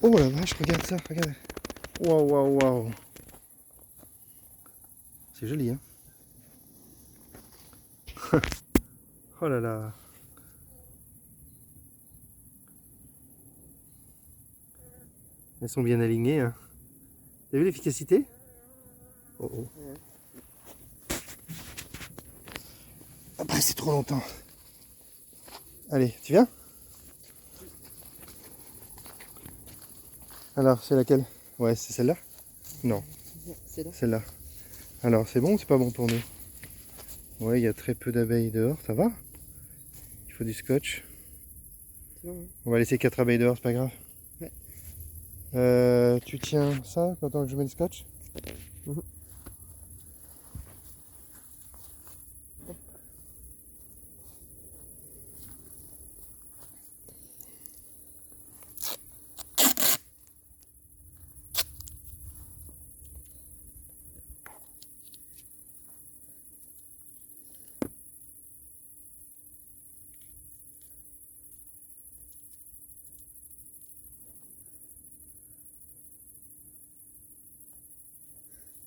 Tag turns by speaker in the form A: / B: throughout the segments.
A: Oh la vache, regarde ça, regarde. Waouh, waouh, waouh. C'est joli, hein. Oh là là. Elles sont bien alignées, hein. T'as vu l'efficacité? Oh oh. Ah bah c'est trop longtemps. Allez, tu viens? Alors, c'est laquelle? Ouais, c'est celle-là? Non,
B: C'est là.
A: celle-là. Alors, c'est bon ou c'est pas bon pour nous? Ouais, il y a très peu d'abeilles dehors, ça va? Il faut du scotch.
B: C'est bon, hein.
A: On va laisser 4 abeilles dehors, c'est pas grave.
B: Ouais.
A: Tu tiens ça pendant que je mets le scotch?
B: Mhm.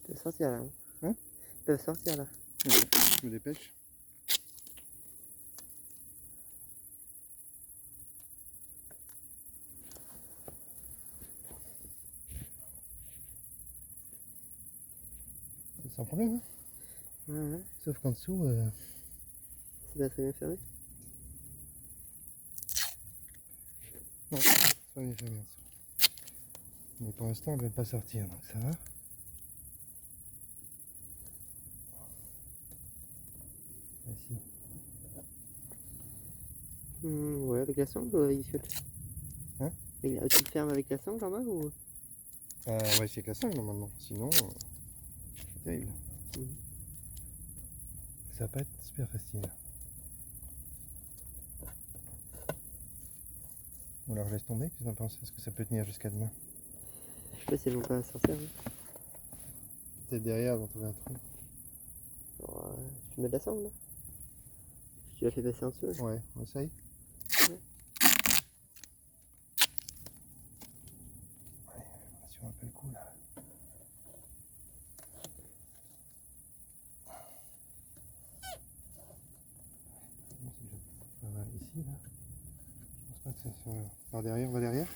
B: Ils peuvent sortir là.
A: Hein?
B: Ils peuvent sortir là.
A: Je me dépêche. C'est sans problème, hein?
B: Ouais.
A: Sauf qu'en dessous,
B: C'est pas très bien fermé.
A: non, c'est pas bien fermé en dessous. Mais pour l'instant, elle ne va pas sortir, donc ça va. Ici.
B: Ouais, avec la sangle ou avec du fiolet?
A: Hein?
B: Tu le fermes avec la sangle en bas ou?
A: On va essayer avec la sangle normalement, sinon c'est terrible. Ça va pas être super facile. Ou alors je laisse tomber, qu'est-ce que t'en penses? Est-ce que ça peut tenir jusqu'à demain?
B: Je sais pas si elles vont pas sortir. Hein.
A: Peut-être derrière, elles vont trouver un trou.
B: Alors, tu mets de la sangle là? Tu la fais passer en dessous là?
A: Ouais, on essaye.
B: Ouais.
A: Ouais, si on un peu le coup là. Bon, c'est déjà pas mal ici là. Je pense pas que ça soit. Par derrière, on va derrière.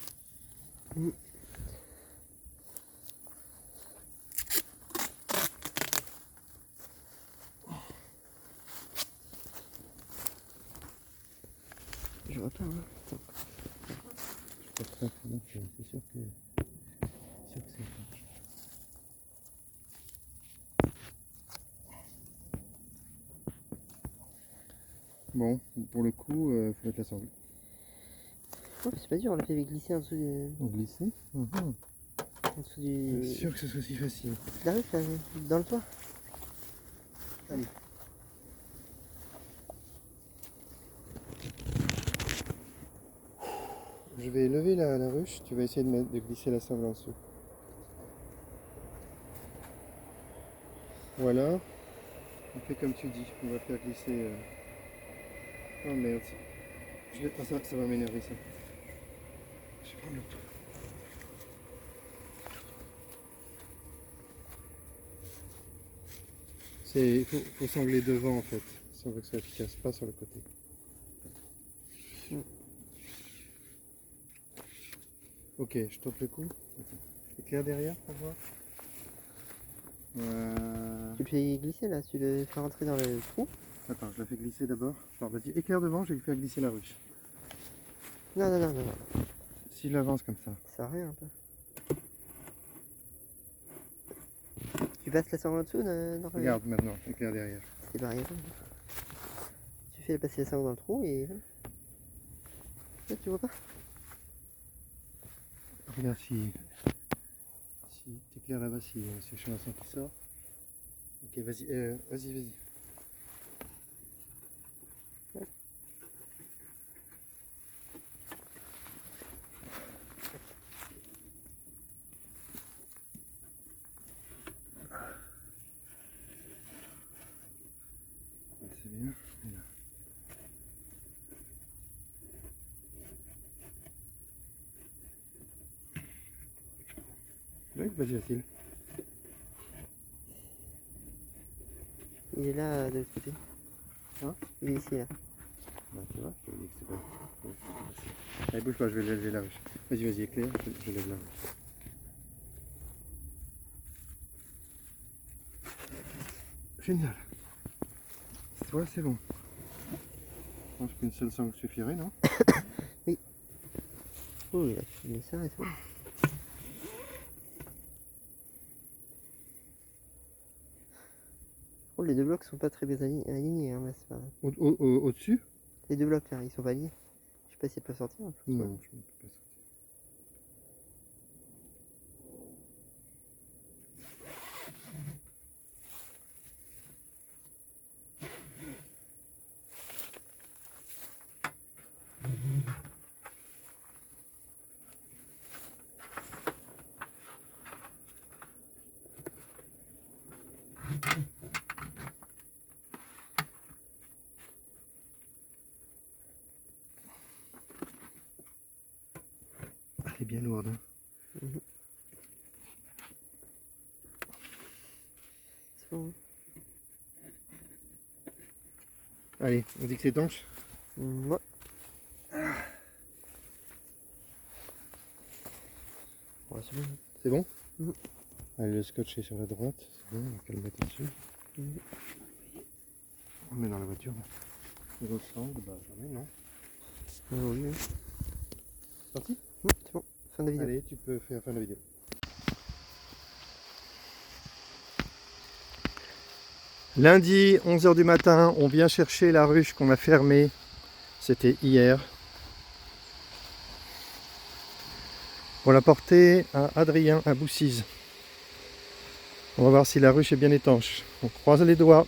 B: Je vois pas. Hein. Attends.
A: Je crois pas que non, c'est sûr que c'est étanche. Bon, pour le coup, faut mettre la sangle.
B: Oh, c'est pas dur, on l'a fait glisser en dessous du.
A: Glisser.
B: En dessous du.
A: Pas sûr que ce soit si facile.
B: La ruche là, dans le toit.
A: Allez. Je vais lever la ruche, tu vas essayer de glisser la sangle en dessous. Voilà. On fait comme tu dis, on va faire glisser. Oh merde. Ah, ça va m'énerver ça. Je vais prendre le tout. Il faut sangler devant en fait, si on veut que ça soit efficace, pas sur le côté. Ok, je tente le coup. Éclair derrière pour voir.
B: Tu le fais glisser là, tu le fais rentrer dans le trou.
A: Attends, je la fais glisser d'abord. Alors vas-y, éclair devant, je vais lui faire glisser la ruche.
B: Non.
A: S'il avance comme ça.
B: Ça sert à rien un peu. Tu passes la sangle en dessous dans
A: Regarde maintenant, éclair derrière.
B: C'est pas rien. Tu fais passer la sangle dans le trou et. Là, tu vois pas?
A: Regarde si t'éclaires là-bas, si c'est Chanson qui sort. Ok, vas-y. C'est bien. Voilà. Vas-y, Vasile.
B: Il est là, de l'autre côté.
A: Hein?
B: Il est ici, là.
A: Bah, tu vois, je te dis que c'est pas... Ouais, c'est facile. Allez, bouge pas, je vais lever la ruche. Vas-y, vas-y, éclaire, je lève la ruche. Génial. Toi, c'est bon. Je pense qu'une seule sangle suffirait, non?
B: Oh, il a filmé ça et tout. Oh, les deux blocs sont pas très bien alignés, hein, mais c'est pas grave.
A: Au-dessus?
B: Les deux blocs là, ils sont pas alignés. Je sais pas s'ils peuvent sortir. Hein, je pense
A: Non, je ne peux pas sortir. Elle est bien lourde. Hein.
B: Mhm. C'est bon.
A: Allez, on dit que c'est étanche.
B: Ouais. Ouais, c'est bon.
A: C'est bon?
B: Mhm.
A: Allez, le scotch est sur la droite. C'est bien, on va le mettre dessus.
B: Mhm.
A: On le met dans la voiture. Les autres sangles, bah j'en ai, non?
B: Oui, oui.
A: Parti?
B: C'est bon. Fin de la vidéo.
A: Allez, tu peux faire fin de la vidéo. Lundi, 11 h du matin, on vient chercher la ruche qu'on a fermée. C'était hier. On l'a portée à Adrien, à Boussise. On va voir si la ruche est bien étanche. On croise les doigts.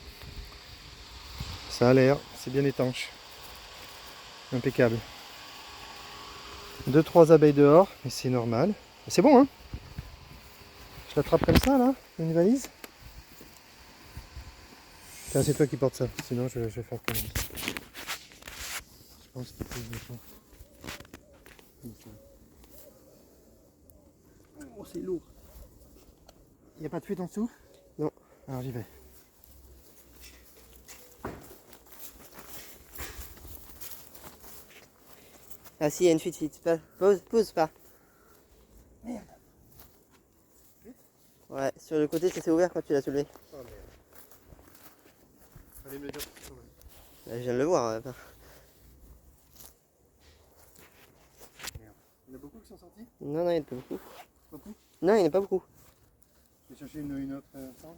A: Ça a l'air, c'est bien étanche. Impeccable. 2-3 abeilles dehors, mais c'est normal. C'est bon, hein? Je l'attrape comme ça, là, une valise. Tiens, c'est toi qui portes ça, sinon je vais faire comme ça. Je pense qu'il faut que je le fasse. Comme ça. Oh, c'est lourd. Il n'y a pas de fuite en dessous?
B: Non.
A: Alors j'y vais.
B: Ah si, il y a une fuite. Pose pas.
A: Merde.
B: Ouais, sur le côté, ça s'est ouvert quand tu l'as soulevé.
A: Oh merde. Allez me le dire quand même.
B: Là, je viens de le voir.
A: Merde. Il y en a beaucoup qui sont sortis?
B: Non, il n'y en a pas beaucoup.
A: Beaucoup?
B: Non, il n'y en a pas beaucoup.
A: Je vais chercher une autre sangle.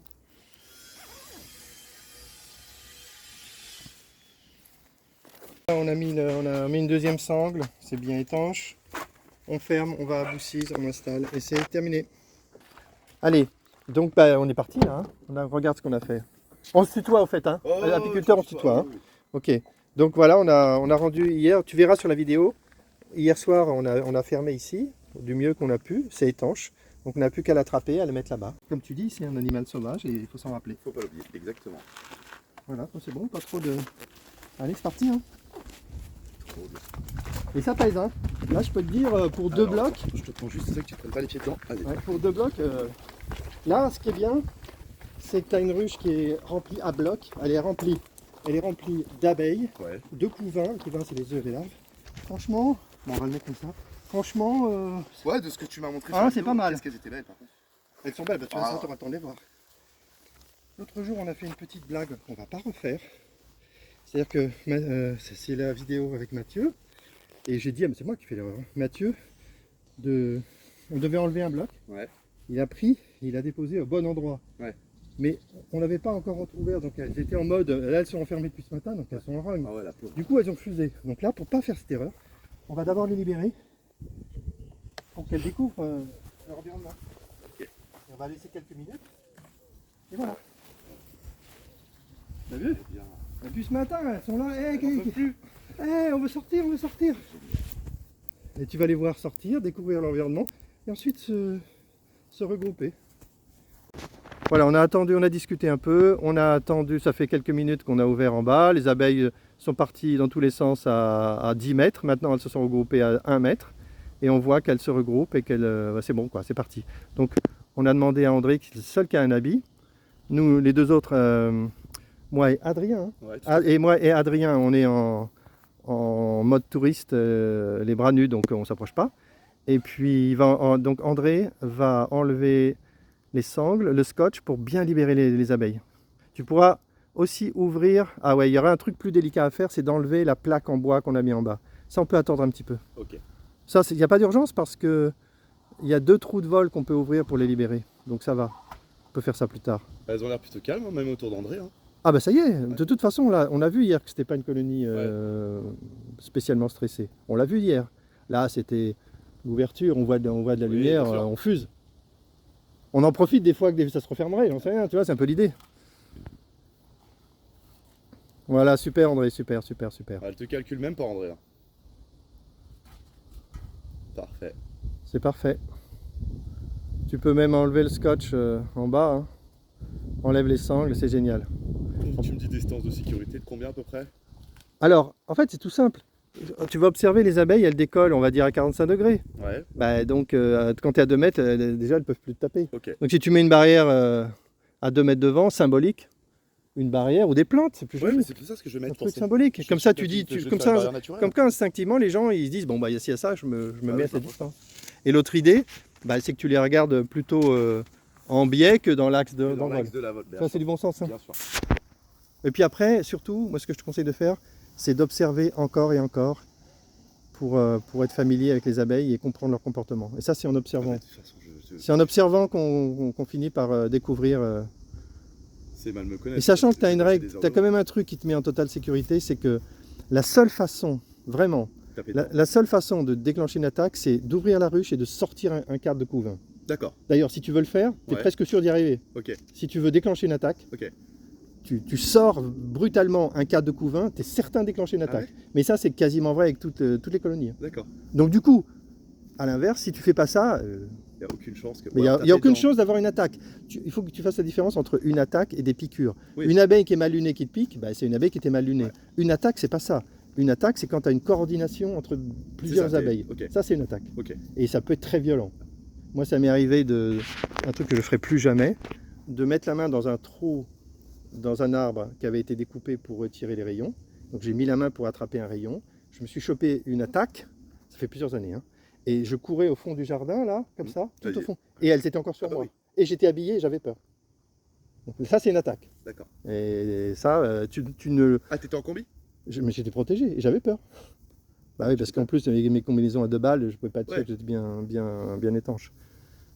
A: On a mis une deuxième sangle, c'est bien étanche. On ferme, on va à Boussise, on installe et c'est terminé. Allez, donc bah, on est parti là. Hein. Regarde ce qu'on a fait. On se tutoie au fait, hein.
C: Oh,
A: L'apiculteur on se tutoie. Hein.
C: oui.
A: Ok, donc voilà, on a rendu hier, tu verras sur la vidéo. Hier soir, on a fermé ici, du mieux qu'on a pu, c'est étanche. Donc on n'a plus qu'à l'attraper, à le mettre là-bas. Comme tu dis, c'est un animal sauvage et il faut s'en rappeler.
C: Faut pas l'oublier, exactement.
A: Voilà, c'est bon, pas trop de... Allez, c'est parti. Hein.
C: Trop bien.
A: Et ça pèse, hein. Là, je peux te dire, pour deux
C: Alors,
A: blocs,
C: je te prends juste ça que tu prennes pas les pieds dedans. Allez.
A: ouais, pour deux blocs, là, ce qui est bien, c'est que tu as une ruche qui est remplie à bloc. Elle est remplie d'abeilles,
C: Ouais.
A: de couvains. Le couvain, c'est les œufs et les larves. Franchement, bon, on va le mettre comme ça. Franchement,
C: Ouais, de ce que tu m'as montré.
A: Ah,
C: sur la
A: c'est
C: vidéo,
A: pas mal.
C: Qu'est-ce qu'elles étaient belles par contre.
A: elles sont belles. Bah, tu
C: Ah.
A: auras le temps de les voir. L'autre jour, on a fait une petite blague qu'on va pas refaire. C'est-à-dire que c'est la vidéo avec Mathieu. Et j'ai dit, ah, mais c'est moi qui fais l'erreur. Hein. Mathieu, on devait enlever un bloc.
C: Ouais.
A: Il a pris, il a déposé au bon endroit.
C: Ouais.
A: Mais on l'avait pas encore retrouvé, donc elles étaient en mode, là elles sont enfermées depuis ce matin, donc elles sont en rogne.
C: Ah ouais, la pauvre.
A: Du coup elles ont fusé. Donc là, pour pas faire cette erreur, on va d'abord les libérer pour qu'elles découvrent leur environnement.
C: Ok.
A: On va laisser quelques minutes. Et voilà. T'as vu?
C: Bien.
A: Depuis ce matin, elles sont là.
C: On peut plus.
A: On veut sortir, on veut sortir. Et tu vas les voir sortir, découvrir l'environnement et ensuite se regrouper. Voilà, on a attendu, on a discuté un peu, on a attendu, ça fait quelques minutes qu'on a ouvert en bas, les abeilles sont parties dans tous les sens à 10 mètres, maintenant elles se sont regroupées à 1 mètre et on voit qu'elles se regroupent et qu'elles, c'est bon quoi, c'est parti. Donc on a demandé à André, qui est le seul qui a un habit. Nous, les deux autres, moi et Adrien, hein.
C: Ouais, tout
A: Ah, et moi et Adrien, on est en mode touriste, les bras nus, donc on ne s'approche pas. Et puis donc André va enlever les sangles, le scotch pour bien libérer les abeilles. Tu pourras aussi ouvrir. Ah ouais, il y aura un truc plus délicat à faire, c'est d'enlever la plaque en bois qu'on a mis en bas. Ça, on peut attendre un petit peu.
C: Ok.
A: Ça, il n'y a pas d'urgence parce que il y a 2 trous de vol qu'on peut ouvrir pour les libérer. Donc ça va. On peut faire ça plus tard.
C: Elles ont l'air plutôt calmes, hein, même autour d'André. Hein.
A: Ah bah ça y est, de toute façon, là, on a vu hier que c'était pas une colonie spécialement stressée. On l'a vu hier. Là, c'était l'ouverture, on voit de la
C: Oui,
A: lumière,
C: bien sûr.
A: on fuse. On en profite des fois que ça se refermerait, j'en sais rien, tu vois, c'est un peu l'idée. Voilà, super André, super.
C: Elle te calcule même pas, André. Hein. Parfait.
A: C'est parfait. Tu peux même enlever le scotch en bas, hein. Enlève les sangles, c'est génial.
C: Donc, tu me dis distance de sécurité de combien à peu près?
A: Alors, en fait, c'est tout simple. Tu vas observer les abeilles, elles décollent, on va dire à 45 degrés.
C: Ouais.
A: Bah, donc, quand tu es à 2 mètres, déjà, elles ne peuvent plus te taper.
C: Ok.
A: Donc, si tu mets une barrière à 2 mètres devant, symbolique, une barrière ou des plantes, c'est plus
C: Ouais,
A: joli.
C: mais c'est pour ça ce que je vais
A: Un
C: mettre.
A: truc
C: pour ça.
A: symbolique.
C: Je
A: Comme
C: suis
A: ça,
C: pas
A: tu dis,
C: dit que je
A: comme
C: fais la
A: ça,
C: barrière naturelle.
A: comme ça, instinctivement, les gens, ils se disent, bon, bah, s'il y a ça, je me
C: Ah
A: mets
C: oui,
A: à cette
C: ça
A: distance. Et l'autre idée, bah, c'est que tu les regardes plutôt en biais que dans l'axe
C: Dans
A: d'envol.
C: l'axe de la vote.
A: Ça, c'est du bon sens. Hein.
C: Bien sûr.
A: Et puis après, surtout, moi, ce que je te conseille de faire, c'est d'observer encore et encore pour être familier avec les abeilles et comprendre leur comportement. Et ça, c'est en
C: Ah,
A: observant.
C: mais de toute façon,
A: C'est en observant qu'on finit par découvrir.
C: c'est mal me connaître.
A: Et sachant que tu as
C: C'est
A: une
C: des
A: règle, tu as quand même un truc qui te met en totale sécurité, c'est que la seule façon, vraiment,
C: Taper
A: la seule façon de déclencher une attaque, c'est d'ouvrir la ruche et de sortir un quart de couvain.
C: D'accord.
A: D'ailleurs, si tu veux le faire, tu es
C: Ouais.
A: presque sûr d'y arriver.
C: Ok.
A: Si tu veux déclencher une attaque,
C: Ok.
A: tu sors brutalement un quart de couvain, tu es certain de déclencher une
C: Ah
A: attaque. Mais ça, c'est quasiment vrai avec toutes les colonies.
C: D'accord.
A: Donc du coup, à l'inverse, si tu fais pas ça,
C: Il n'y a aucune chance que.
A: il n'y a, aucune chance d'avoir une attaque. Il faut que tu fasses la différence entre une attaque et des piqûres.
C: Oui.
A: Une abeille qui est mal lunée qui te pique, bah, c'est une abeille qui était mal lunée.
C: Ouais.
A: Une attaque, c'est pas ça. Une attaque, c'est quand tu as une coordination entre plusieurs
C: ça,
A: abeilles.
C: ok.
A: Ça, c'est une attaque.
C: Ok.
A: Et ça peut être très violent. Moi, ça m'est arrivé un truc que je ne ferai plus jamais, de mettre la main dans un trou, dans un arbre qui avait été découpé pour retirer les rayons. Donc j'ai mis la main pour attraper un rayon. Je me suis chopé une attaque, ça fait plusieurs années, hein. Et je courais au fond du jardin, là, comme ça,
C: Ça
A: tout
C: y
A: au
C: est.
A: fond. Et elles étaient encore sur
C: Ah bah
A: moi.
C: oui.
A: Et j'étais habillé et j'avais peur. Donc ça, c'est une attaque.
C: D'accord.
A: Et ça, tu ne...
C: Ah, t'étais en combi?
A: Mais j'étais protégé et j'avais peur. Bah oui, parce qu'en plus, avec mes combinaisons à 2 balles, je ne pouvais pas être sûr
C: Ouais.
A: que j'étais bien étanche.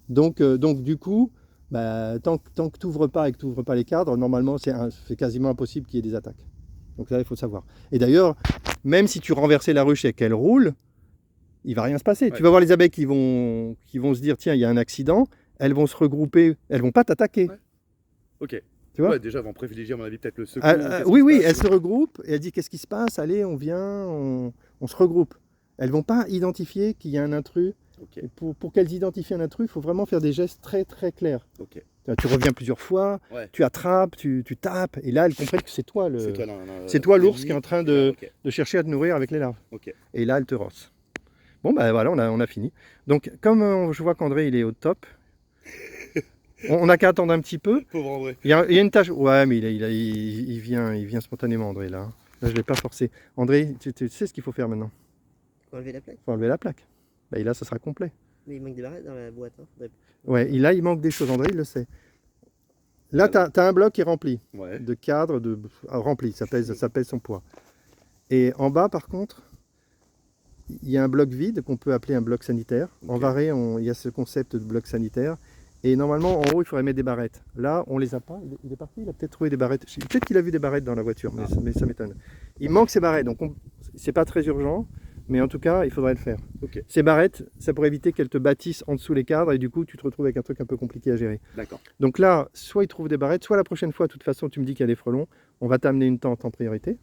A: Donc du coup, bah, tant que tu n'ouvres pas et que tu n'ouvres pas les cadres, normalement, c'est quasiment impossible qu'il y ait des attaques. Donc là, il faut le savoir. Et d'ailleurs, même si tu renversais la ruche et qu'elle roule, il ne va rien se passer.
C: Ouais.
A: Tu vas voir les abeilles qui vont se dire, tiens, il y a un accident, elles vont se regrouper, elles ne vont pas t'attaquer.
C: Ouais. Ok.
A: Tu vois?
C: Ouais, déjà, vont privilégier, à mon avis, peut-être le secours.
A: Oui, elles se regroupent et elles disent, qu'est-ce qui se passe? Allez, on vient, on se regroupe. Elles ne vont pas identifier qu'il y a un intrus.
C: Ok.
A: Et pour qu'elles identifient un intrus, il faut vraiment faire des gestes très très clairs.
C: Ok.
A: Tu reviens plusieurs fois,
C: Ouais.
A: tu attrapes, tu tapes, et là elles comprennent que c'est toi
C: C'est toi,
A: l'ours qui est en train de
C: Ok.
A: chercher à te nourrir avec les larves.
C: Ok.
A: Et là elles te rossent. Bon ben voilà, on a fini. Donc comme je vois qu'André il est au top, on n'a qu'à attendre un petit peu.
C: Pauvre André.
A: Il y a une tâche. Ouais, mais il vient spontanément André là. Là je ne l'ai pas forcé. André, tu sais ce qu'il faut faire maintenant?
B: Faut enlever la plaque.
A: Il faut enlever la plaque. Et là ça sera complet.
B: Mais il manque des barrettes dans la boîte. Hein.
A: Ouais, et là il manque des choses, André il le sait. Là tu as un bloc qui est rempli.
C: Ouais.
A: De cadre rempli, ça pèse son poids. Et en bas, par contre, il y a un bloc vide qu'on peut appeler un bloc sanitaire.
C: Ok.
A: En Varé, il y a ce concept de bloc sanitaire. Et normalement, en haut, il faudrait mettre des barrettes. Là, on les a pas. Il est parti, il a peut-être trouvé des barrettes. Peut-être qu'il a vu des barrettes dans la voiture, mais ça m'étonne. Il manque ces barrettes, donc c'est pas très urgent. Mais en tout cas, il faudrait le faire.
C: Ok.
A: Ces barrettes, ça pourrait éviter qu'elles te bâtissent en dessous les cadres et du coup, tu te retrouves avec un truc un peu compliqué à gérer.
C: D'accord.
A: Donc là, soit il trouve des barrettes, soit la prochaine fois, de toute façon, tu me dis qu'il y a des frelons, on va t'amener une tente en priorité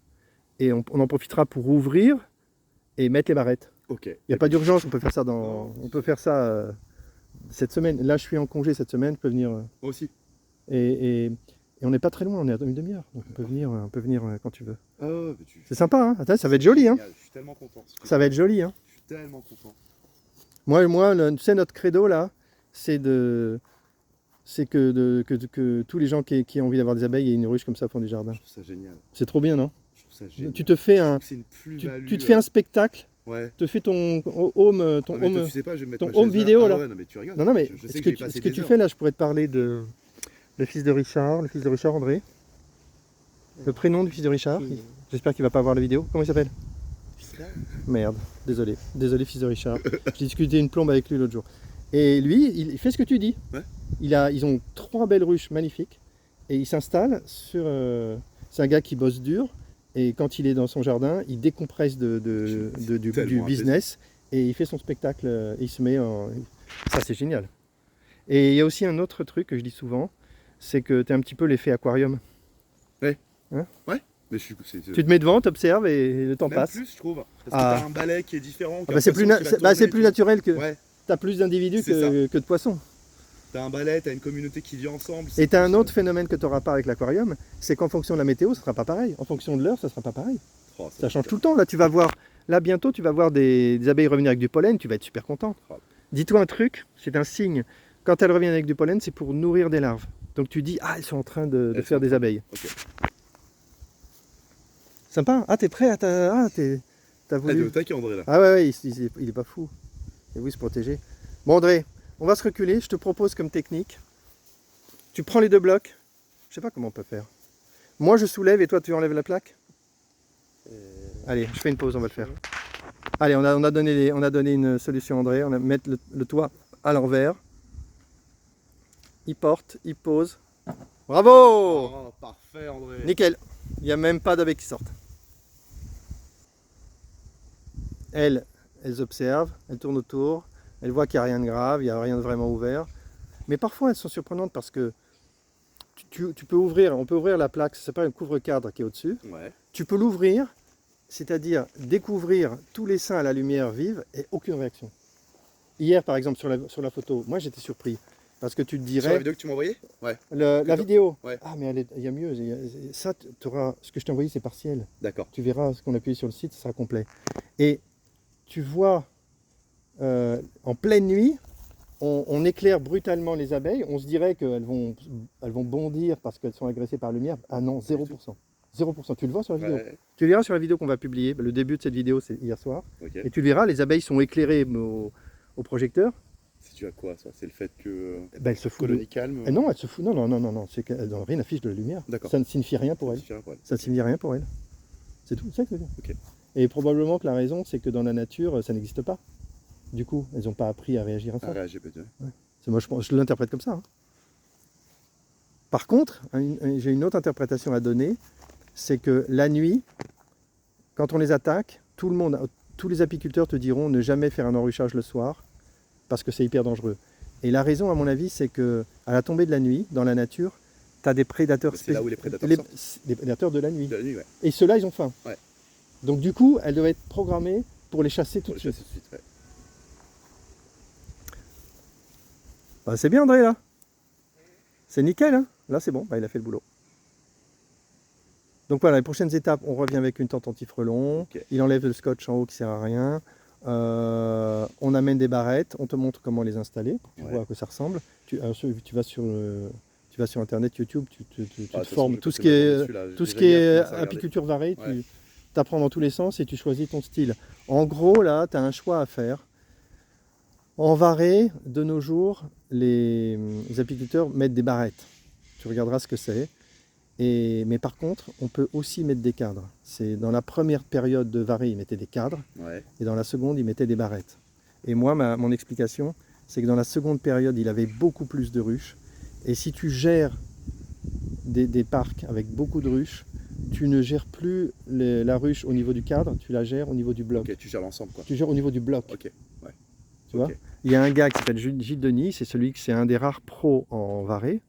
A: et on en profitera pour ouvrir et mettre les barrettes.
C: Ok.
A: Il n'y a pas d'urgence, on peut faire ça, cette semaine. Là, je suis en congé cette semaine, je peux venir.
C: Moi aussi.
A: Et on n'est pas très loin, on est à une demi-heure, donc on peut venir quand tu veux.
C: Ah ouais, mais
A: C'est sympa, hein? Attends, ça va être joli, hein?
C: Génial, je suis tellement content.
A: Ça va être joli, hein?
C: Je suis tellement content.
A: Moi, tu sais, notre credo là, c'est de c'est que tous les gens qui ont envie d'avoir des abeilles aient une ruche comme ça au fond du jardin.
C: Je trouve ça génial.
A: C'est trop bien, non?
C: Je trouve ça génial.
A: Tu te fais un,
C: C'est une plus-value.
A: tu te fais un spectacle,
C: Ouais.
A: te fais ton home,
C: Non, mais toi,
A: home.
C: tu sais pas, je vais mettre
A: ton
C: ma chaise
A: home
C: là.
A: vidéo,
C: Ah
A: là.
C: ouais, non, mais tu rigoles.
A: Non, non, mais
C: Je sais
A: ce
C: que
A: que,
C: j'ai passé
A: ce que
C: des
A: tu
C: heures.
A: fais là, je pourrais te parler de le fils de Richard, André. Le prénom du fils de Richard. J'espère qu'il va pas voir la vidéo. Comment il s'appelle? Merde, désolé, fils de Richard. J'ai discuté une plombe avec lui l'autre jour. Et lui, il fait ce que tu dis.
C: Ouais.
A: Ils ont 3 belles ruches magnifiques et il s'installe sur. C'est un gars qui bosse dur et quand il est dans son jardin, il décompresse du
C: Tellement
A: business et il fait son spectacle. Et il se met en. Ça, c'est génial. Et il y a aussi un autre truc que je dis souvent, c'est que tu as un petit peu l'effet aquarium.
C: Ouais.
A: Hein?
C: Ouais. Mais je suis.
A: Tu te mets devant, tu observes et le temps
C: Même
A: passe.
C: plus, je trouve. Parce que
A: Ah.
C: t'as un balai qui est différent.
A: Bah, c'est plus, naturel que.
C: Ouais.
A: Tu as plus d'individus
C: C'est ça.
A: que de poissons.
C: T'as un balai, t'as une communauté qui vit ensemble.
A: Et tu as un autre phénomène que tu n'auras pas avec l'aquarium, c'est qu'en fonction de la météo, ça ne sera pas pareil. En fonction de l'heure, ça ne sera pas pareil.
C: Oh,
A: Ça change tout le temps. Là, tu vas voir, là bientôt, tu vas voir des abeilles revenir avec du pollen, tu vas être super content.
C: Oh.
A: Dis-toi un truc, c'est un signe. Quand elles reviennent avec du pollen, c'est pour nourrir des larves. Donc tu dis, ah, elles sont en train de faire des abeilles.
C: Ok.
A: Sympa. Ah, t'es prêt à t'as
C: Ah, t'es
A: voulu.
C: au taquet, André, là.
A: Ah ouais, il est pas fou. Il veut se protéger. Bon, André, on va se reculer. Je te propose comme technique. Tu prends les 2 blocs. Je sais pas comment on peut faire. Moi, je soulève et toi, tu enlèves la plaque. Allez, je fais une pause, on va le faire. Allez, on a donné une solution à André. On va mettre le toit à l'envers. Il porte, il pose. Bravo!
C: Oh, parfait, André.
A: Nickel. Il n'y a même pas d'abeilles qui sortent. Elles observent, elles tournent autour, elles voient qu'il n'y a rien de grave, il n'y a rien de vraiment ouvert. Mais parfois elles sont surprenantes parce que tu peux ouvrir, on peut ouvrir la plaque, ça s'appelle un couvre-cadre qui est au-dessus.
C: Ouais.
A: Tu peux l'ouvrir, c'est-à-dire découvrir tous les seins à la lumière vive et aucune réaction. Hier par exemple sur la photo, moi j'étais surpris. Parce que tu te
C: Sur la
A: dirais,
C: vidéo que tu m'as envoyée? Ouais.
A: la vidéo,
C: Ouais.
A: ah mais il y a mieux, ça, ce que je t'ai envoyé c'est partiel.
C: D'accord.
A: Tu verras ce qu'on appuie sur le site, ça sera complet. Et tu vois, en pleine nuit, on éclaire brutalement les abeilles, on se dirait qu'elles vont bondir parce qu'elles sont agressées par la lumière. Ah non, 0%. 0%. Tu le vois sur la vidéo.
C: Ouais.
A: Tu le verras sur la vidéo qu'on va publier. Le début de cette vidéo, c'est hier soir.
C: Ok.
A: Et tu le verras, les abeilles sont éclairées au projecteur.
C: C'est dû à quoi, ça? C'est le fait que.
A: Ben, elles se foutent.
C: Colonie calme.
A: Non, elles se foutent. Non. C'est qu'elles n'ont rien affiche de la lumière.
C: D'accord.
A: Ça ne signifie rien pour elles. Ça ne signifie rien pour elles. C'est tout. C'est ça que je veux dire.
C: Ok.
A: Et probablement que la raison, c'est que dans la nature, ça n'existe pas. Du coup, elles n'ont pas appris à réagir à ça.
C: Ah, réagir peut-être.
A: Moi, je l'interprète comme ça. Hein. Par contre, j'ai une autre interprétation à donner, c'est que la nuit, quand on les attaque, tous les apiculteurs te diront ne jamais faire un enruchage le soir, parce que c'est hyper dangereux. Et la raison, à mon avis, c'est que à la tombée de la nuit, dans la nature, tu as des prédateurs
C: C'est là où les prédateurs sortent.
A: des prédateurs de la nuit.
C: De la nuit, ouais.
A: Et ceux-là, ils ont faim.
C: Ouais.
A: Donc du coup, elles doivent être programmées pour les chasser tout
C: Pour
A: de
C: les
A: suite.
C: chasser tout de suite, ouais.
A: Bah, c'est bien, André, là. C'est nickel, hein. Là, c'est bon. Bah, il a fait le boulot. Donc voilà, les prochaines étapes, on revient avec une tente anti-frelon.
C: Ok.
A: Il enlève le scotch en haut qui sert à rien. On amène des barrettes. On te montre comment les installer. Pour que tu vois à quoi ça ressemble. Tu vas sur Internet, YouTube, tu te formes. Tout ce qui est apiculture varée,
C: Ouais.
A: tu apprends dans tous les sens et tu choisis ton style. En gros, là, tu as un choix à faire. En varée, de nos jours, les apiculteurs mettent des barrettes. Tu regarderas ce que c'est. Mais par contre, on peut aussi mettre des cadres. C'est dans la première période de varée, ils mettaient des cadres.
C: Ouais.
A: Et dans la seconde, ils mettaient des barrettes. Et moi, mon explication, c'est que dans la seconde période, il avait beaucoup plus de ruches. Et si tu gères des parcs avec beaucoup de ruches, tu ne gères plus la ruche au niveau du cadre, tu la gères au niveau du bloc.
C: Ok, tu gères l'ensemble, quoi.
A: Tu gères au niveau du bloc.
C: Ok, ouais.
A: Tu vois ? Il y a un gars qui s'appelle Gilles Denis, c'est un des rares pros en varée.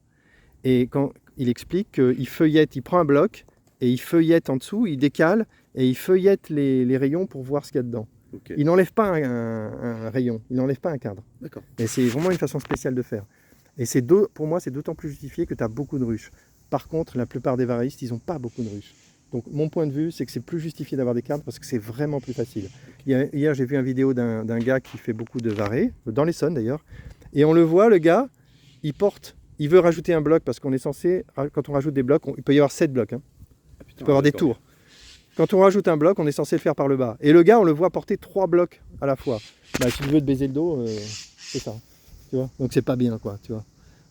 A: Et quand il explique qu'il feuillette, il prend un bloc et il feuillette en dessous, il décale et il feuillette les rayons pour voir ce qu'il y a dedans.
C: Ok.
A: Il n'enlève pas un rayon, il n'enlève pas un cadre.
C: D'accord.
A: Et c'est vraiment une façon spéciale de faire. Et pour moi, c'est d'autant plus justifié que tu as beaucoup de ruches. Par contre, la plupart des varéistes, ils n'ont pas beaucoup de ruches. Donc mon point de vue, c'est que c'est plus justifié d'avoir des cadres parce que c'est vraiment plus facile. Hier, j'ai vu une vidéo d'un gars qui fait beaucoup de varées, dans l'Essonne d'ailleurs, et on le voit, le gars, il porte il veut rajouter un bloc parce qu'on est censé, quand on rajoute des blocs, il peut y avoir 7 blocs. Hein.
C: Ah, putain,
A: Tu peux avoir des
C: d'accord.
A: tours. Quand on rajoute un bloc, on est censé le faire par le bas. Et le gars, on le voit porter 3 blocs à la fois. Bah, si tu veux te baiser le dos, c'est ça. Tu vois. Donc c'est pas bien, quoi. Tu vois.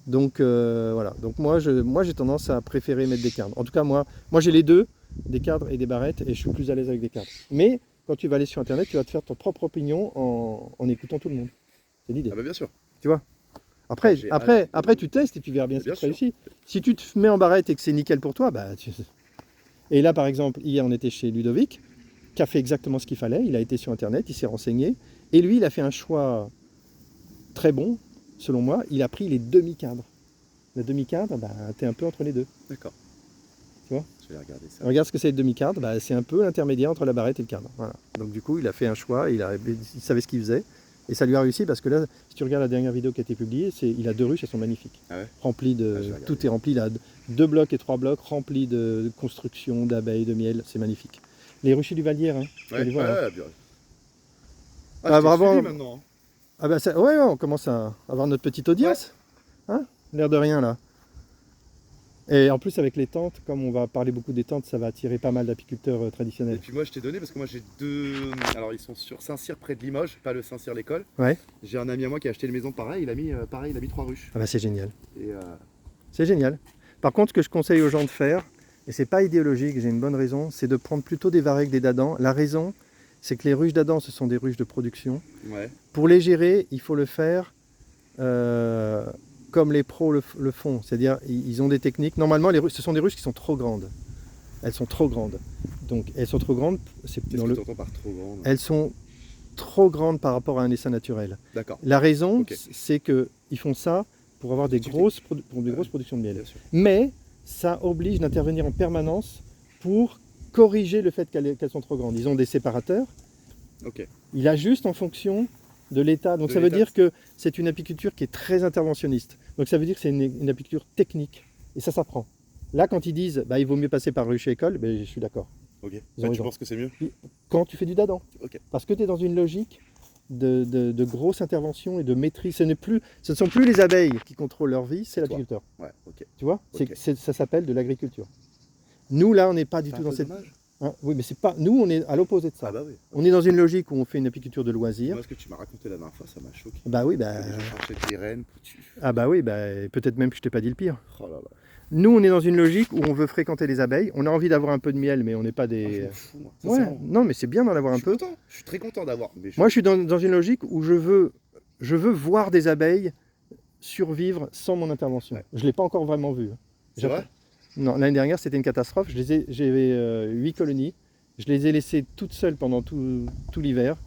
A: Donc voilà. Donc moi, j'ai tendance à préférer mettre des cadres. En tout cas, moi j'ai les deux, des cadres et des barrettes, et je suis plus à l'aise avec des cadres. Mais quand tu vas aller sur Internet, tu vas te faire ton propre opinion en écoutant tout le monde. C'est l'idée.
C: Ah bah bien sûr.
A: Tu vois. Après,
C: J'ai
A: après,
C: hâte.
A: après, tu testes et tu verras bien si
C: Bien
A: tu
C: sûr.
A: réussis. Si tu te mets en barrette et que c'est nickel pour toi, bah tu... Et là, par exemple, hier, on était chez Ludovic, qui a fait exactement ce qu'il fallait. Il a été sur Internet, il s'est renseigné. Et lui, il a fait un choix très bon, selon moi. Il a pris les demi-cadres. Le demi-cadre, bah, t'es un peu entre les deux.
C: D'accord.
A: Tu vois.
C: Je vais regarder ça.
A: Regarde ce que c'est le demi-cadre. Bah, c'est un peu l'intermédiaire entre la barrette et le cadre. Voilà. Donc du coup, il a fait un choix. Il savait ce qu'il faisait. Et ça lui a réussi parce que là, si tu regardes la dernière vidéo qui a été publiée, il a 2 ruches, elles sont magnifiques.
C: Ah ouais.
A: Remplies de,
C: Ah, je vais regarder.
A: tout est rempli. Il a 2 blocs et 3 blocs remplis de construction, d'abeilles, de miel. C'est magnifique. Les ruchers du Vallière, hein, tu vas les voir, hein.
C: bien.
A: Ah, bravo.
C: Suivi maintenant. Hein.
A: Ah bah ça, ouais, on commence à avoir notre petite audience. Hein, l'air de rien là. Et en plus avec les tentes, comme on va parler beaucoup des tentes, ça va attirer pas mal d'apiculteurs
C: Et
A: traditionnels.
C: puis moi je t'ai donné parce que moi j'ai 2. Alors ils sont sur Saint-Cyr près de Limoges, pas le Saint-Cyr l'école.
A: Ouais.
C: J'ai un ami à moi qui a acheté une maison pareil, il a mis 3 ruches.
A: Ah bah c'est génial.
C: Et
A: C'est génial. Par contre, ce que je conseille aux gens de faire, et c'est pas idéologique, j'ai une bonne raison, c'est de prendre plutôt des varechs que des dadans. La raison, c'est que les ruches d'Adam, ce sont des ruches de production.
C: ouais.
A: Pour les gérer, il faut le faire comme les pros le font. C'est-à-dire, ils ont des techniques. Normalement, les ruches, ce sont des ruches qui sont trop grandes. Elles sont trop grandes. Donc, elles sont trop grandes.
C: Qu'est-ce que tu entends par trop grande?
A: Elles sont trop grandes par rapport à un essaim naturel.
C: D'accord.
A: La raison,
C: Ok.
A: c'est qu'ils font ça pour avoir des grosses productions de miel.
C: Bien sûr.
A: Mais ça oblige d'intervenir en permanence pour corriger le fait qu'elles sont trop grandes. Ils ont des séparateurs.
C: Ok.
A: Il ajuste en fonction de l'état. Donc
C: De
A: ça veut
C: l'état.
A: dire que c'est une apiculture qui est très interventionniste. Donc ça veut dire que c'est une apiculture technique. Et ça s'apprend. Là, quand ils disent bah, il vaut mieux passer par ruche et école, ben, je suis d'accord.
C: Ok.
A: Ils ont
C: Bah, tu
A: raison.
C: penses que c'est mieux?
A: Quand tu fais du dadan.
C: Ok.
A: Parce que tu es dans une logique de grosse intervention et de maîtrise. Ce ne sont plus les abeilles qui contrôlent leur vie, c'est l'apiculteur.
C: Ouais, ok.
A: Tu vois.
C: Ok.
A: Ça s'appelle de l'agriculture. Nous, là, on n'est pas du
C: C'est
A: tout
C: un
A: dans
C: peu
A: cette...
C: dommage.
A: Hein, oui, mais c'est pas... Nous, on est à l'opposé de ça.
C: Ah bah oui.
A: On est dans une logique où on fait une apiculture de loisirs.
C: Moi ce que tu m'as raconté la dernière fois, ça m'a choqué.
A: Bah oui, bah...
C: Les gens cherchaient des rennes pointues.
A: Ah bah oui, bah, peut-être même que je t'ai pas dit le pire.
C: Oh là là.
A: Nous, on est dans une logique où on veut fréquenter les abeilles. On a envie d'avoir un peu de miel, mais on n'est pas
C: Ah, je
A: des...
C: m'en fous, moi.
A: Ouais,
C: Sincèrement.
A: non, mais c'est bien d'en avoir
C: Je
A: un
C: suis
A: peu.
C: content. Je suis très content d'avoir. Mais
A: Moi, je suis dans une logique où je veux voir des abeilles survivre sans mon intervention.
C: Ouais.
A: Je ne l'ai pas encore vraiment vu.
C: C'est vrai?
A: Non, l'année dernière, c'était une catastrophe. J'avais 8 colonies. Je les ai laissées toutes seules pendant tout l'hiver.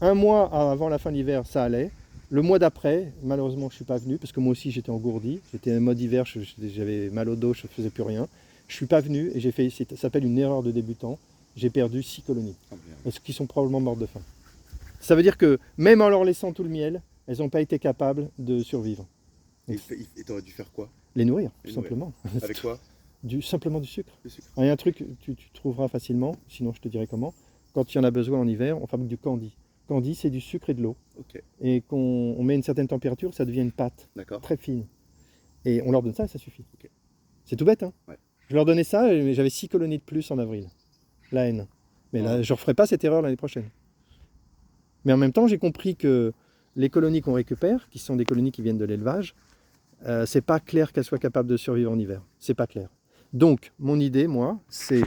A: Un mois avant la fin de l'hiver, ça allait. Le mois d'après, malheureusement, je ne suis pas venu parce que moi aussi, j'étais engourdi. J'étais en mode hiver, j'avais mal au dos, je ne faisais plus rien. Je ne suis pas venu et ça s'appelle une erreur de débutant. J'ai perdu 6 colonies,
C: Oh, merde.
A: parce qu'ils sont probablement mortes de faim. Ça veut dire que même en leur laissant tout le miel, elles n'ont pas été capables de survivre.
C: Et t'aurais dû faire quoi?
A: Les nourrir, tout
C: Les nourrir.
A: simplement.
C: Avec quoi?
A: Simplement du sucre.
C: Le sucre.
A: Il y a un truc que tu trouveras facilement, sinon je te dirai comment. Quand il y en a besoin en hiver, on fabrique du candy. Candy, c'est du sucre et de l'eau.
C: Ok.
A: Et qu'on met une certaine température, ça devient une pâte
C: D'accord.
A: très fine. Et on leur donne ça et ça suffit.
C: Ok.
A: C'est tout bête, hein?
C: Ouais.
A: Je leur donnais ça et j'avais 6 colonies de plus en avril. La haine. Mais là,
C: Ouais.
A: je ne referai pas cette erreur l'année prochaine. Mais en même temps, j'ai compris que les colonies qu'on récupère, qui sont des colonies qui viennent de l'élevage, c'est pas clair qu'elles soient capables de survivre en hiver. C'est pas clair. Donc, mon idée, moi, c'est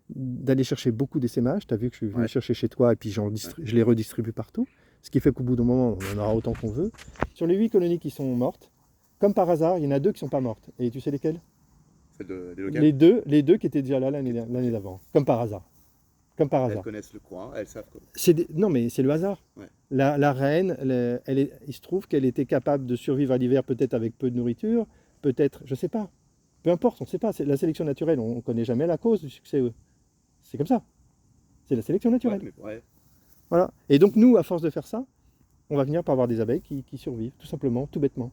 A: d'aller chercher beaucoup d'essaimages. Tu as vu que je suis venu
C: Ouais.
A: chercher chez toi et puis je les redistribue partout. Ce qui fait qu'au bout d'un moment, on en aura autant qu'on veut. Sur les 8 colonies qui sont mortes, comme par hasard, il y en a 2 qui ne sont pas mortes. Et tu sais lesquelles?
C: Celle des locales.
A: Les deux qui étaient déjà là l'année d'avant. Comme par hasard. Comme par
C: Elles
A: hasard.
C: connaissent le coin, elles savent quoi.
A: Non, mais c'est le hasard.
C: Ouais.
A: La reine, il se trouve qu'elle était capable de survivre à l'hiver, peut-être avec peu de nourriture, peut-être, je ne sais pas. Peu importe, on ne sait pas. C'est la sélection naturelle, on ne connaît jamais la cause du succès. C'est comme ça. C'est la sélection naturelle.
C: Ouais, mais ouais.
A: Voilà. Et donc nous, à force de faire ça, on va finir par avoir des abeilles qui survivent, tout simplement, tout bêtement.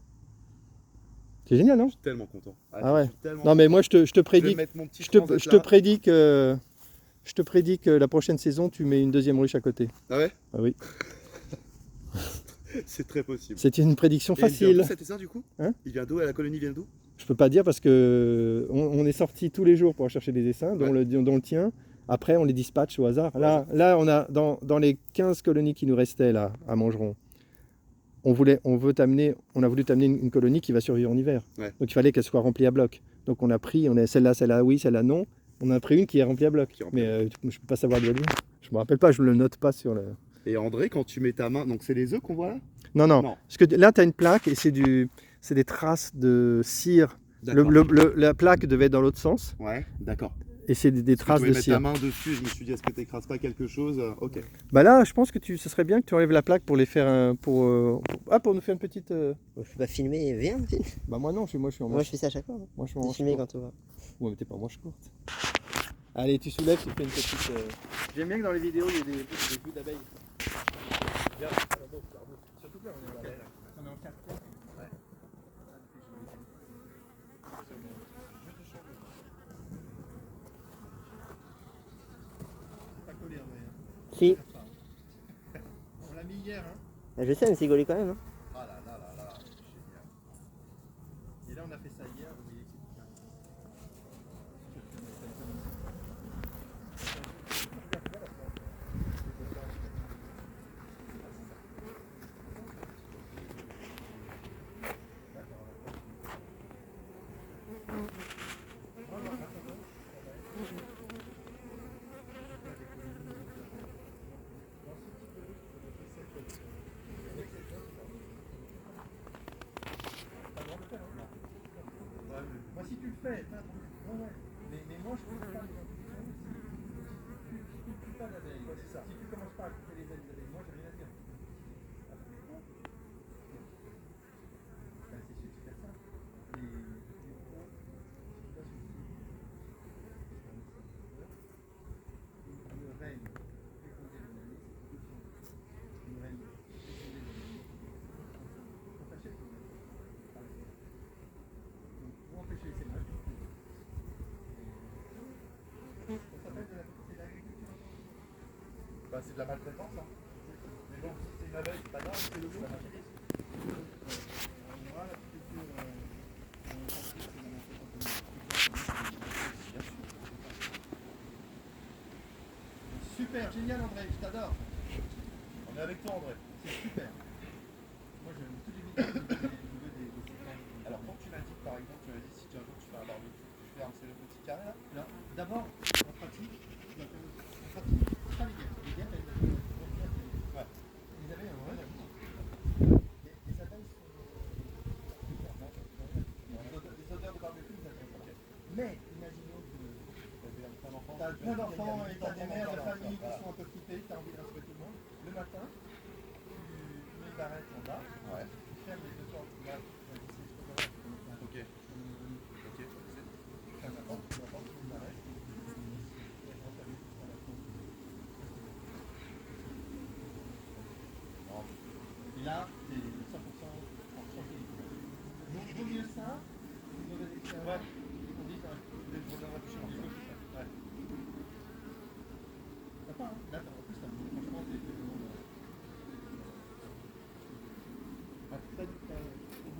A: C'est génial, non?
C: Je suis tellement content.
A: Ah ouais.
C: Je suis tellement
A: Non, mais moi, je te
C: Je vais
A: prédis,
C: mettre mon petit
A: je te
C: transat là.
A: prédis que... Je te prédis que la prochaine saison, tu mets une deuxième ruche à côté.
C: Ah ouais?
A: Ah oui.
C: C'est très possible.
A: C'est une prédiction
C: Et il vient
A: facile.
C: d'où cet essaim du coup?
A: Hein?
C: Il vient d'où? La colonie vient d'où?
A: Je peux pas dire parce que on est sorti tous les jours pour chercher des essaims, dont le tien. Après, on les dispatche au hasard. Là, on a dans les 15 colonies qui nous restaient là à Mangeron, on a voulu t'amener une colonie qui va survivre en hiver.
C: Ouais.
A: Donc il fallait qu'elle soit remplie à bloc. Donc on a pris, celle-là oui, celle-là non. On en a pris une qui est remplie à bloc. Mais je peux pas savoir d'où elle vient. Je me rappelle pas, je le note pas sur le.
C: Et André, quand tu mets ta main, donc c'est les œufs qu'on voit là?
A: Non.
C: Non.
A: Parce que là, tu as une plaque et c'est des traces de cire. La plaque devait être dans l'autre sens.
C: Ouais, d'accord.
A: Et c'est des traces de
C: mettre
A: cire.
C: ta main dessus, je me suis dit, est-ce que tu n'écrases pas quelque chose? Ok.
A: Bah là, je pense que ce serait bien que tu enlèves la plaque pour les faire pour nous faire une petite.
B: Je peux pas filmer, viens.
A: Bah moi non, moi je suis en
B: Moi je fais ça à chaque fois.
A: Moi je suis en manche
B: filmer
A: courte.
B: quand on va.
A: Ouais, mais t'es pas en manche courte. Allez, tu soulèves, tu fais une petite. J'aime bien que dans les vidéos il y ait des bouts d'abeilles. Surtout que là on est en 4.
B: Si.
A: On l'a mis hier, hein.
B: Je sais, mais c'est gaulé quand même. Hein.
C: Ah là, c'est génial.
A: Et là on a fait ça hier, vous voyez que c'est bien. Moi si tu le fais, mais moi je ne peux pas les instructions si tu ne tues pas d'abeilles. Si tu commences pas à couper les ailes des abeilles, moi j'ai rien à dire. C'est super simple. Une reine fécondée de l'année, c'est deux choses. Une reine fécondée de l'année. Faut tâcher le problème. Donc pour empêcher les sémages, ça s'appelle c'est l'agriculture.
C: Bah, c'est de la maltraitance, hein. Mais bon, si c'est une abeille, c'est pas grave, c'est le loup.
A: Moi, l'agriculture, super, génial André, je t'adore.
C: On est avec toi, André.
A: C'est super. Moi j'aime toutes les vidéos des
C: Alors, quand tu m'as dit, par exemple, tu m'as dit si un jour tu fais un barbecue, tu fais le petit carré là?
A: Alors, d'abord, en pratique, pas les guêpes. Les guêpes, elles
C: Ouais.
A: les abeilles, elles ont rien à foutre. Les abeilles sont.
C: Les odeurs de barbecue, vous avez pas.
A: Mais imaginons que
C: T'as
A: plein d'enfants et t'as des mères de famille qui sont un peu flippées, t'as envie de rassurer tout le monde. Le matin, tu mets une barrette en bas,
C: Ouais.
A: tu fermes les deux portes, là,
C: Ok. Ok.
A: ferme la porte, tu mets une barrette, et là, t'es 100% en tranquillité. Donc, vaut mieux ça, une mauvaise expérience.
C: Ouais.
A: On dit, ouais. T'as pas, hein? Là, en plus, franchement, t'es près du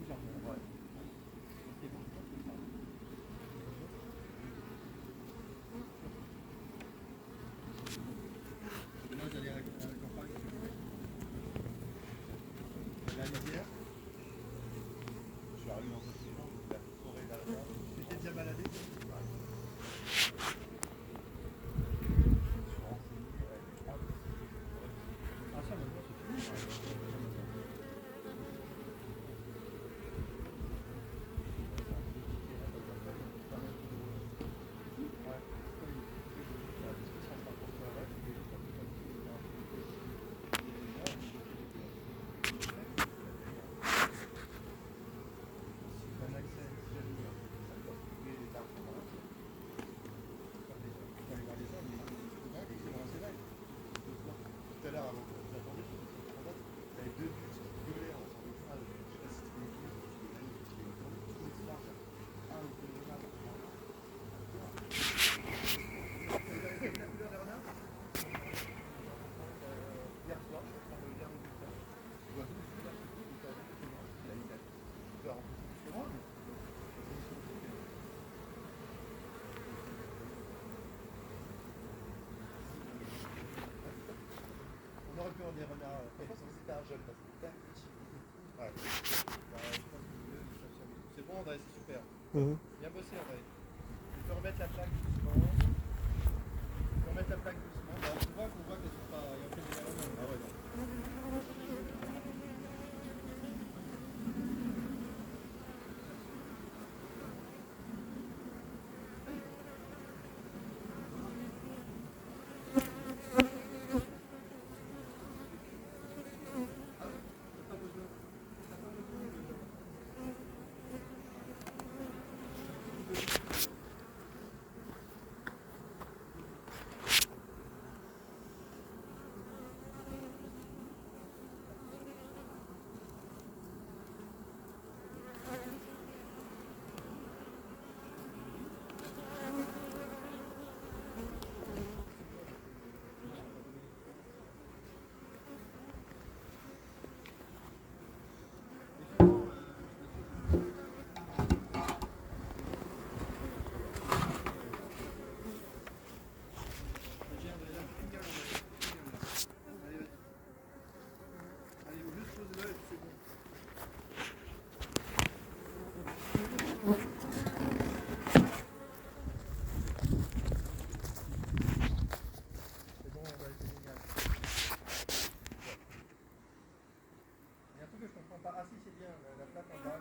A: jardin.
C: Ouais.
A: Ok, bon, c'est ça. Moi, j'allais à la campagne. La lisière.
C: Je suis arrivé dans cette région, la forêt d'Alsace.
A: Tu t'es déjà baladé?
C: Je suis renseigné avec
A: on y reviendra. C'était un jeune, parce que c'était un petit. Ouais. C'est bon, André, c'est super. Bien bossé, André. Tu peux remettre la plaque doucement. Tu peux remettre la plaque doucement. Bah, tu vois qu'on voit qu'elles sont pas. Il y a aucune galère. Ah ouais, non. Ah si, c'est bien, la plaque en bas.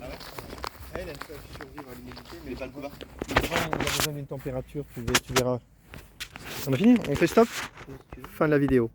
C: Ah ouais?
A: Elle peut survivre à l'humidité, mais
C: Mais pas le couvert.
A: on a besoin d'une température, tu verras. On a fini? On fait stop? Fin de la vidéo.